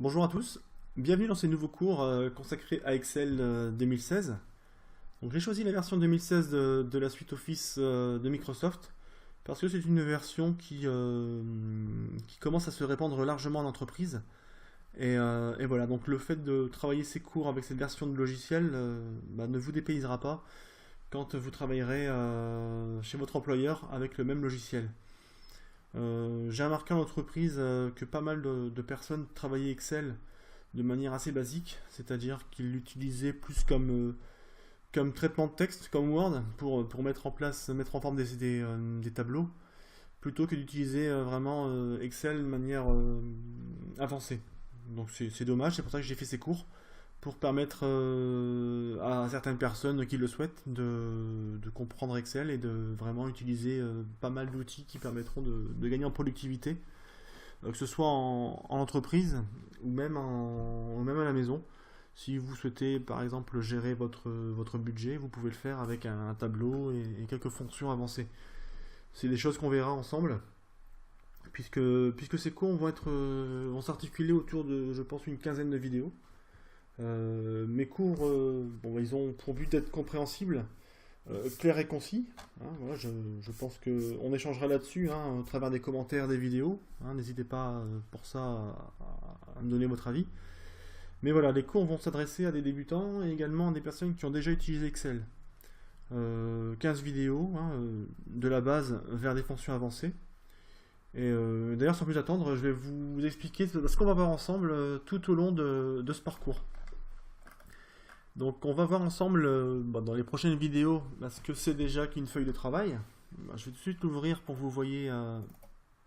Bonjour à tous, bienvenue dans ces nouveaux cours consacrés à Excel 2016. Donc j'ai choisi la version 2016 de la suite Office de Microsoft parce que c'est une version qui commence à se répandre largement en entreprise. Et voilà, donc le fait de travailler ces cours avec cette version de logiciel ne vous dépaysera pas quand vous travaillerez chez votre employeur avec le même logiciel. J'ai remarqué en entreprise que pas mal de personnes travaillaient Excel de manière assez basique, c'est-à-dire qu'ils l'utilisaient plus comme traitement de texte, comme Word, pour mettre en forme des tableaux, plutôt que d'utiliser vraiment Excel de manière avancée. Donc c'est dommage, c'est pour ça que j'ai fait ces cours, pour permettre à certaines personnes qui le souhaitent de comprendre Excel et de vraiment utiliser pas mal d'outils qui permettront de gagner en productivité, que ce soit en entreprise ou même à la maison. Si vous souhaitez par exemple gérer votre budget, vous pouvez le faire avec un tableau et quelques fonctions avancées. C'est des choses qu'on verra ensemble, puisque ces cours vont s'articuler autour de, je pense, une quinzaine de vidéos. Mes cours, ils ont pour but d'être compréhensibles, clairs et concis. Hein, voilà, je pense qu'on échangera là-dessus au travers des commentaires des vidéos. N'hésitez pas pour ça à me donner votre avis. Mais voilà, les cours vont s'adresser à des débutants et également à des personnes qui ont déjà utilisé Excel. 15 vidéos, de la base vers des fonctions avancées. Et d'ailleurs, sans plus attendre, je vais vous expliquer ce qu'on va voir ensemble tout au long de ce parcours. Donc on va voir ensemble dans les prochaines vidéos ce que c'est déjà qu'une feuille de travail. Je vais tout de suite l'ouvrir pour que vous voyez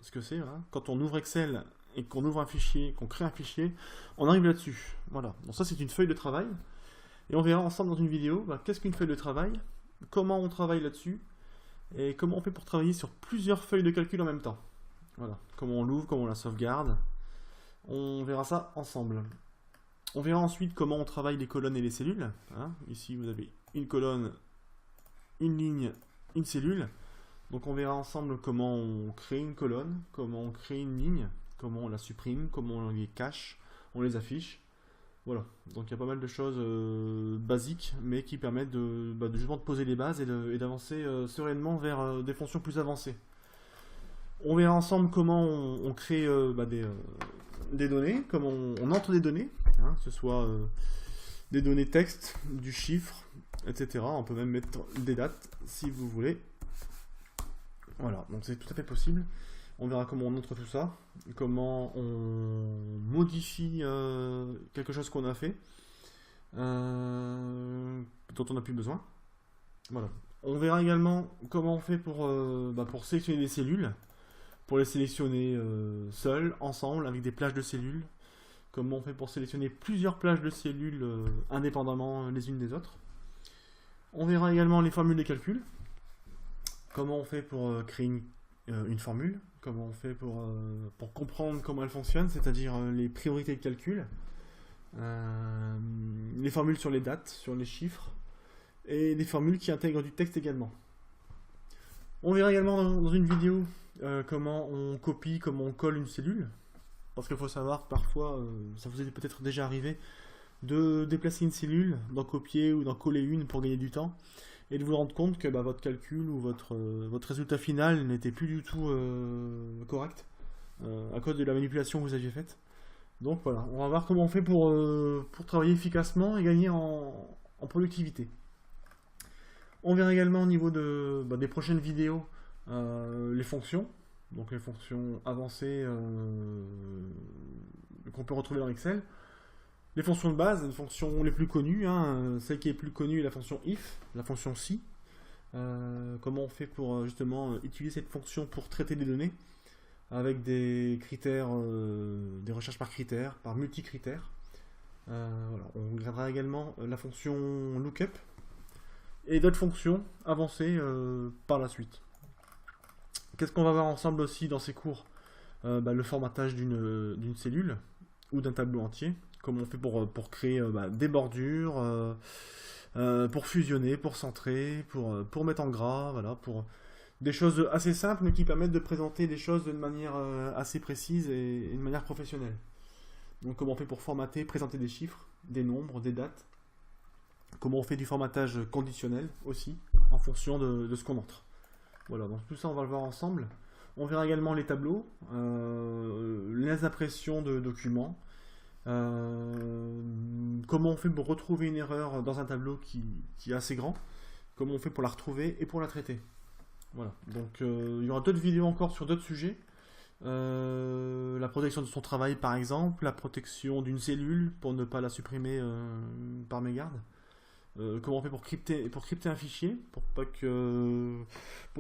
ce que c'est. Voilà. Quand on ouvre Excel et qu'on ouvre un fichier, qu'on crée un fichier, on arrive là-dessus. Voilà. Donc ça c'est une feuille de travail. Et on verra ensemble dans une vidéo qu'est-ce qu'une feuille de travail, comment on travaille là-dessus, et comment on fait pour travailler sur plusieurs feuilles de calcul en même temps. Voilà. Comment on l'ouvre, comment on la sauvegarde. On verra ça ensemble. On verra ensuite comment on travaille les colonnes et les cellules. Ici, vous avez une colonne, une ligne, une cellule. Donc on verra ensemble comment on crée une colonne, comment on crée une ligne, comment on la supprime, comment on les cache, on les affiche. Voilà. Donc il y a pas mal de choses basiques, mais qui permettent justement de poser les bases et d'avancer sereinement vers des fonctions plus avancées. On verra ensemble comment on crée des données, comment on entre des données, que ce soit des données texte, du chiffre, etc. On peut même mettre des dates si vous voulez. Voilà, donc c'est tout à fait possible. On verra comment on entre tout ça, comment on modifie quelque chose qu'on a fait, dont on n'a plus besoin. Voilà. On verra également comment on fait pour sélectionner des cellules, pour les sélectionner seules, ensemble, avec des plages de cellules. Comment on fait pour sélectionner plusieurs plages de cellules indépendamment les unes des autres. On verra également les formules de calcul. Comment on fait pour créer une formule. Comment on fait pour comprendre comment elle fonctionne, c'est-à-dire les priorités de calcul. Les formules sur les dates, sur les chiffres. Et des formules qui intègrent du texte également. On verra également dans une vidéo comment on copie, comment on colle une cellule. Parce qu'il faut savoir que parfois, ça vous est peut-être déjà arrivé, de déplacer une cellule, d'en copier ou d'en coller une pour gagner du temps, et de vous rendre compte que votre calcul ou votre résultat final n'était plus du tout correct, à cause de la manipulation que vous aviez faite. Donc voilà, on va voir comment on fait pour travailler efficacement et gagner en productivité. On verra également au niveau des prochaines vidéos les fonctions, donc les fonctions avancées qu'on peut retrouver dans Excel. Les fonctions de base, les fonctions les plus connues, celle qui est plus connue est la fonction if, la fonction si. Comment on fait pour justement utiliser cette fonction pour traiter des données avec des critères, des recherches par critères, par multicritères. Voilà. On regardera également la fonction lookup et d'autres fonctions avancées par la suite. Qu'est-ce qu'on va voir ensemble aussi dans ces cours? Le formatage d'une cellule ou d'un tableau entier. Comment on fait pour créer des bordures, pour fusionner, pour centrer, pour mettre en gras, voilà, pour des choses assez simples mais qui permettent de présenter des choses d'une manière assez précise et de manière professionnelle. Donc comment on fait pour formater, présenter des chiffres, des nombres, des dates. Comment on fait du formatage conditionnel aussi, en fonction de ce qu'on entre. Voilà, donc tout ça on va le voir ensemble. On verra également les tableaux, les impressions de documents, comment on fait pour retrouver une erreur dans un tableau qui est assez grand, comment on fait pour la retrouver et pour la traiter. Voilà, donc il y aura d'autres vidéos encore sur d'autres sujets. La protection de son travail par exemple, la protection d'une cellule pour ne pas la supprimer par mégarde. Comment on fait pour crypter un fichier, pour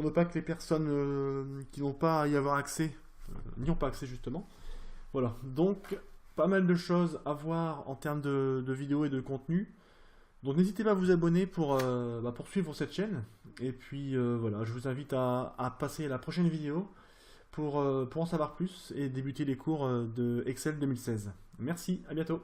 ne pas que les personnes qui n'ont pas à y avoir accès n'y ont pas accès justement. Voilà, donc pas mal de choses à voir en termes de vidéos et de contenu. Donc n'hésitez pas à vous abonner pour suivre cette chaîne. Et puis voilà, je vous invite à passer à la prochaine vidéo pour en savoir plus et débuter les cours de Excel 2016. Merci, à bientôt.